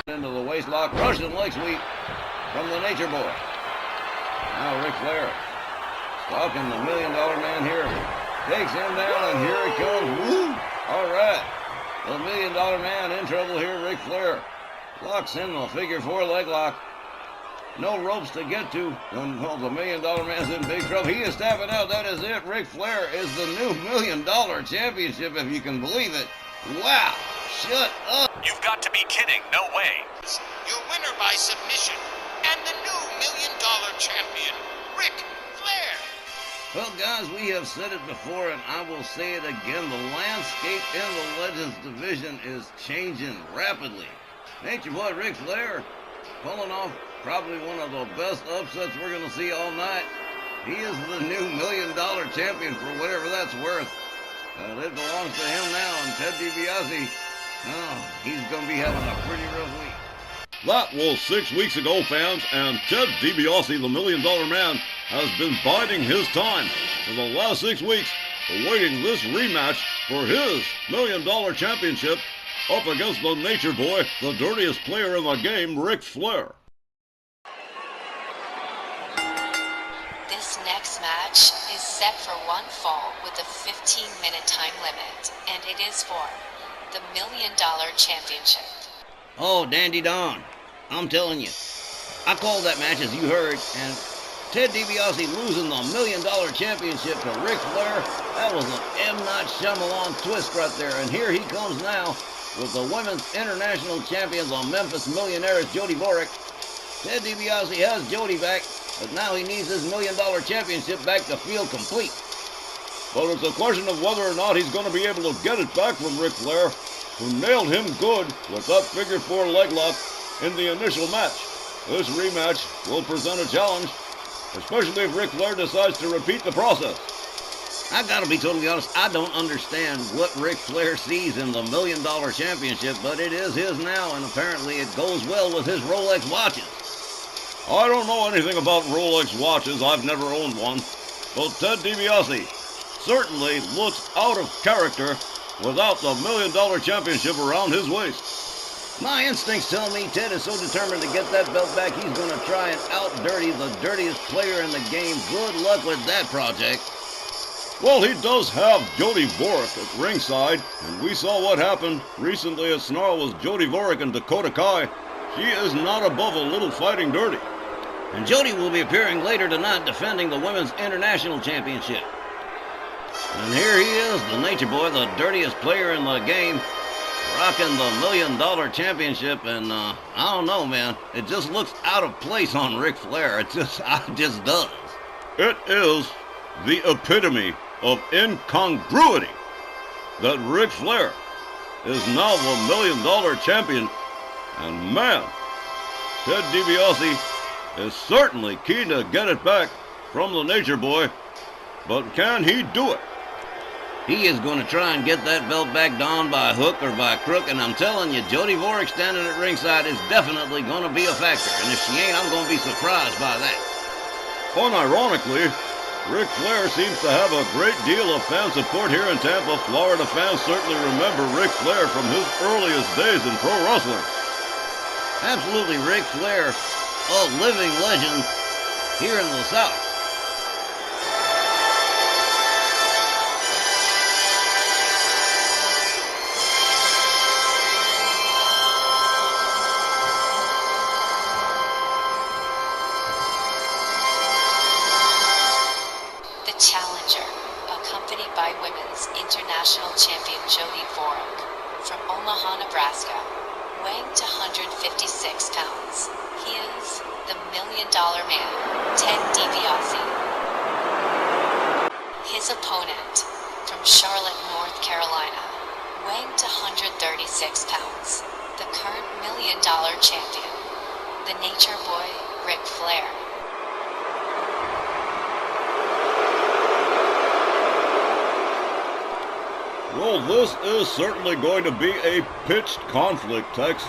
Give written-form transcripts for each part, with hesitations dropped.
Into the waist lock, Russian leg sweep from the Nature Boy. Now Ric Flair stalking the $1 Million Man here. Takes him down, and here he comes. Woo! All right. The $1 Million Man in trouble here, Ric Flair. Locks in the figure 4 leg lock. No ropes to get to. Well, the $1 Million Man's in big trouble. He is tapping out. That is it. Ric Flair is the new $1 Million Championship, if you can believe it. Wow. Shut up. You've got to be kidding. No way. Your winner by submission and the new $1 Million Champion, Ric Flair. Well, guys, we have said it before, and I will say it again. The landscape in the Legends division is changing rapidly. Nature Boy Ric Flair pulling off probably one of the best upsets we're going to see all night. He is the new $1 Million Champion for whatever that's worth. It belongs to him now, and Ted DiBiase, he's going to be having a pretty rough week. That was 6 weeks ago, fans, and Ted DiBiase, the $1 Million Man, has been biding his time for the last 6 weeks, awaiting this rematch for his $1 Million Championship up against the Nature Boy, the dirtiest player in the game, Ric Flair. This next match is set for one fall with a 15-minute time limit, and it is for the $1 Million Championship. Oh, Dandy Don, I'm telling you, I called that match as you heard, and Ted DiBiase losing the $1 Million Championship to Ric Flair, that was an M. Night Shyamalan twist right there, and here he comes now with the Women's International Champion, the Memphis Millionaires, Jody Dvorak. Ted DiBiase has Jody back, but now he needs his $1 Million Championship back to feel complete. But it's a question of whether or not he's going to be able to get it back from Ric Flair, who nailed him good with that figure 4 leg lock in the initial match. This rematch will present a challenge, especially if Ric Flair decides to repeat the process. I gotta be totally honest, I don't understand what Ric Flair sees in the $1 Million Championship, but it is his now, and apparently it goes well with his Rolex watches. I don't know anything about Rolex watches, I've never owned one, but Ted DiBiase certainly looks out of character without the $1 Million Championship around his waist. My instincts tell me Ted is so determined to get that belt back, he's going to try and out-dirty the dirtiest player in the game. Good luck with that project. Well, he does have Jody Dvorak at ringside, and we saw what happened recently at Snarl with Jody Dvorak and Dakota Kai. She is not above a little fighting dirty. And Jody will be appearing later tonight defending the Women's International Championship. And here he is, the Nature Boy, the dirtiest player in the game, rocking the $1 Million Championship, and I don't know, man, it just looks out of place on Ric Flair. It just does. It is the epitome of incongruity that Ric Flair is now the $1 Million Champion, and man, Ted DiBiase is certainly keen to get it back from the Nature Boy, but can he do it? He is going to try and get that belt back down by hook or by crook, and I'm telling you, Jody Dvorak standing at ringside is definitely going to be a factor, and if she ain't, I'm going to be surprised by that. Unironically, Ric Flair seems to have a great deal of fan support here in Tampa. Florida fans certainly remember Ric Flair from his earliest days in pro wrestling. Absolutely, Ric Flair, a living legend here in the South. Challenger, accompanied by Women's International Champion Jody Dvorak, from Omaha, Nebraska, weighing 156 pounds. He is the $1 Million Man, Ted DiBiase. His opponent, from Charlotte, North Carolina, weighing 136 pounds, the current $1 Million Champion, the Nature Boy, Ric Flair. Well, this is certainly going to be a pitched conflict, Tex.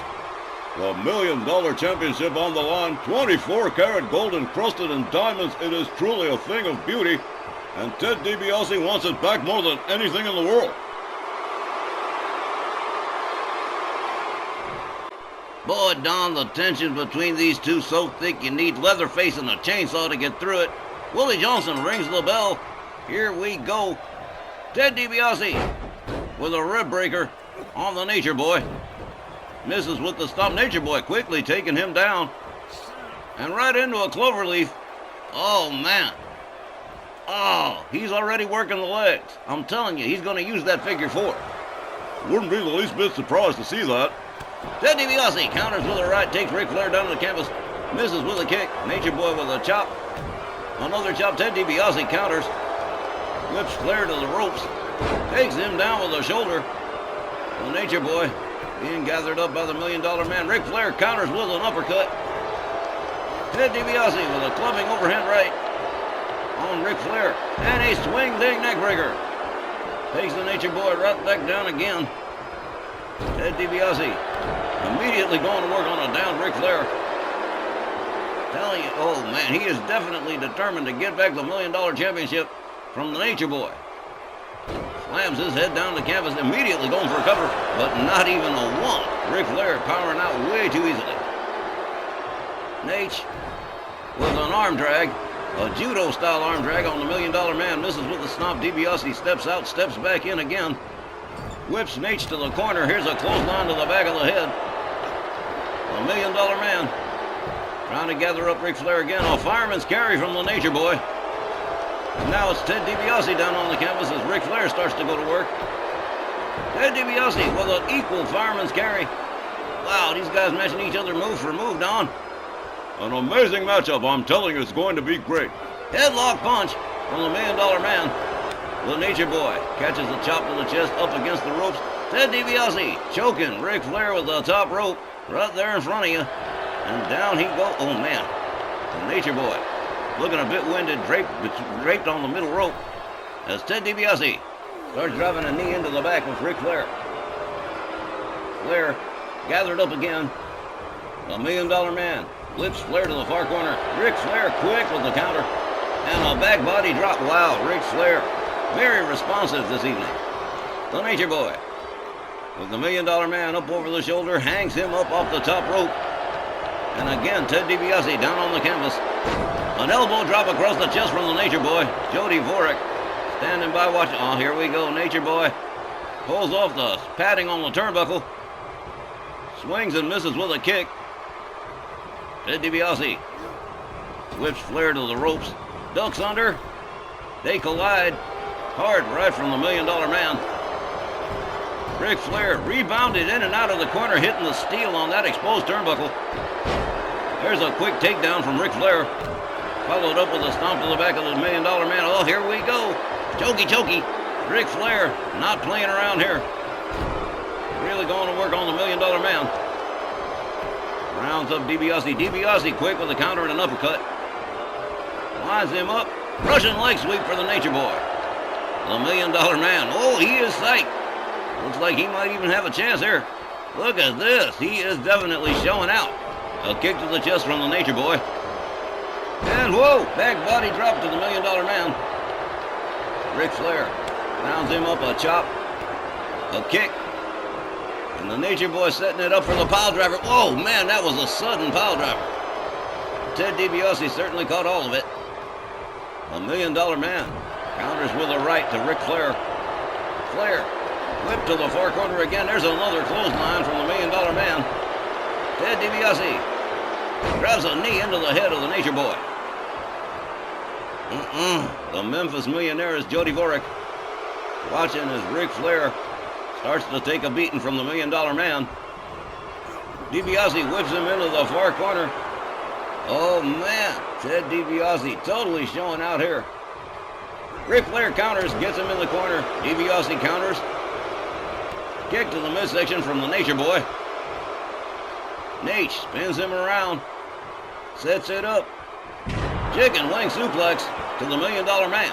The $1 Million Championship on the line, 24-karat gold encrusted in diamonds. It is truly a thing of beauty, and Ted DiBiase wants it back more than anything in the world. Boy, Don, the tension between these two so thick you need Leatherface and a chainsaw to get through it. Willie Johnson rings the bell. Here we go. Ted DiBiase with a rib breaker on the Nature Boy. Misses with the stomp. Nature Boy quickly taking him down. And right into a cloverleaf. Oh, man. Oh, he's already working the legs. I'm telling you, he's going to use that figure four. Wouldn't be the least bit surprised to see that. Ted DiBiase counters with a right, takes Ric Flair down to the canvas, misses with a kick. Nature Boy with a chop. Another chop. Ted DiBiase counters, whips Flair to the ropes, takes him down with a shoulder. The Nature Boy being gathered up by the $1 Million Man. Ric Flair counters with an uppercut. Ted DiBiase with a clubbing overhand right on Ric Flair, and a swing ding neckbreaker. Takes the Nature Boy right back down again. Ted DiBiase immediately going to work on a down Ric Flair. Telling you, oh man, he is definitely determined to get back the $1 Million Championship from the Nature Boy. Slams his head down the canvas, immediately going for a cover, but not even a one. Ric Flair powering out way too easily. Nate with an arm drag, a judo-style arm drag on the $1 Million Man, misses with the stomp. DiBiase steps out, steps back in again. Whips Nate to the corner. Here's a clothesline to the back of the head. The $1 Million Man trying to gather up Ric Flair again. A fireman's carry from the Nature Boy. And now it's Ted DiBiase down on the canvas as Ric Flair starts to go to work. Ted DiBiase with an equal fireman's carry. Wow, these guys matching each other move for move, Don. An amazing matchup. I'm telling you, it's going to be great. Headlock punch from the $1 Million Man. The Nature Boy catches a chop to the chest up against the ropes. Ted DiBiase choking Ric Flair with the top rope right there in front of you. And down he goes. Oh, man. The Nature Boy looking a bit winded, draped on the middle rope as Ted DiBiase starts driving a knee into the back with Ric Flair. Flair gathered up again. The $1 Million Man whips Flair to the far corner. Ric Flair quick with the counter. And a back body drop. Wow, Ric Flair very responsive this evening. The Nature Boy with the $1 Million Man up over the shoulder, hangs him up off the top rope. And again, Ted DiBiase down on the canvas. An elbow drop across the chest from the Nature Boy. Jody Dvorak standing by watching. Oh, here we go. Nature Boy pulls off the padding on the turnbuckle. Swings and misses with a kick. Ted DiBiase whips Flair to the ropes. Ducks under. They collide. Hard right from the $1 Million Man. Ric Flair rebounded in and out of the corner, hitting the steel on that exposed turnbuckle. There's a quick takedown from Ric Flair, followed up with a stomp to the back of the $1 Million Man. Oh, here we go. Chokey. Ric Flair not playing around here. Really going to work on the $1 Million Man. Rounds up DiBiase. DiBiase quick with a counter and an uppercut. Lines him up. Russian leg sweep for the Nature Boy. The $1 Million Man. Oh, he is psyched. Looks like he might even have a chance here. Look at this. He is definitely showing out. A kick to the chest from the Nature Boy. And whoa, back body drop to the $1 Million Man. Ric Flair rounds him up, a chop, a kick. And the Nature Boy setting it up for the pile driver. Whoa, man, that was a sudden pile driver. Ted DiBiase certainly caught all of it. The $1 Million Man counters with a right to Ric Flair. Flair whip to the far corner again. There's another clothesline from the $1 Million Man. Ted DiBiase grabs a knee into the head of the Nature Boy. The Memphis Millionaire is Jody Dvorak, watching as Ric Flair starts to take a beating from the $1 Million Man. DiBiase whips him into the far corner. Oh man, Ted DiBiase totally showing out here. Ric Flair counters, gets him in the corner. DiBiase counters. Kick to the midsection from the Nature Boy. Nate spins him around. Sets it up. Chicken wing suplex to the $1 Million Man.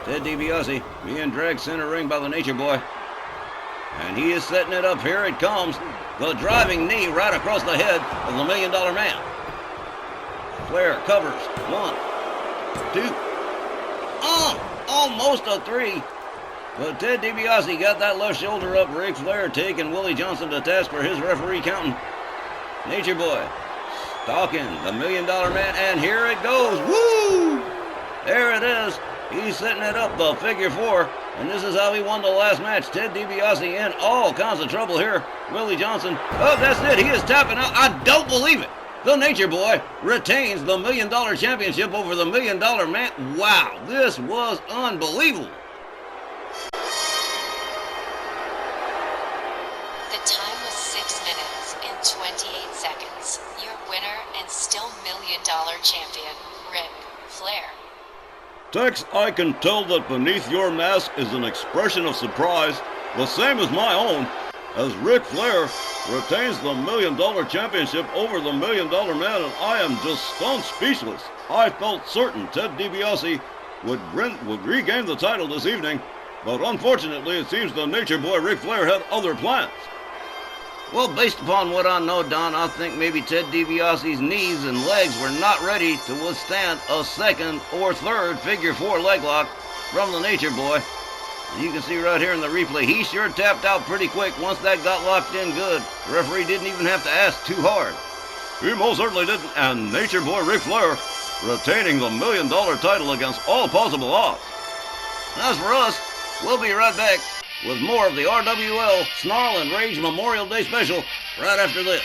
Ted DiBiase being dragged center ring by the Nature Boy. And he is setting it up. Here it comes. The driving knee right across the head of the $1 Million Man. Flair covers. 1, 2. Almost a 3. But Ted DiBiase got that left shoulder up. Ric Flair taking Willie Johnson to task for his referee counting. Nature Boy stalking the $1 Million Man, and here it goes. Woo! There it is. He's setting it up, the figure 4. And this is how he won the last match. Ted DiBiase in all kinds of trouble here. Willie Johnson. Oh, that's it. He is tapping out. I don't believe it. The Nature Boy retains the $1 Million Championship over the $1 Million Man. Wow, this was unbelievable. The time was 6 minutes and 28 seconds. Your winner and still $1 Million champion, Ric Flair. Tex, I can tell that beneath your mask is an expression of surprise, the same as my own, as Ric Flair retains the $1 Million Championship over the $1 Million Man, and I am just stunned speechless. I felt certain Ted DiBiase would regain the title this evening, but unfortunately it seems the Nature Boy Ric Flair had other plans. Well, based upon what I know, Don, I think maybe Ted DiBiase's knees and legs were not ready to withstand a second or third figure 4 leg lock from the Nature Boy. You can see right here in the replay, he sure tapped out pretty quick once that got locked in good. The referee didn't even have to ask too hard. He most certainly didn't, and Nature Boy Ric Flair retaining the $1 Million title against all possible odds. As for us, we'll be right back with more of the RWL Snarl and Rage Memorial Day special right after this.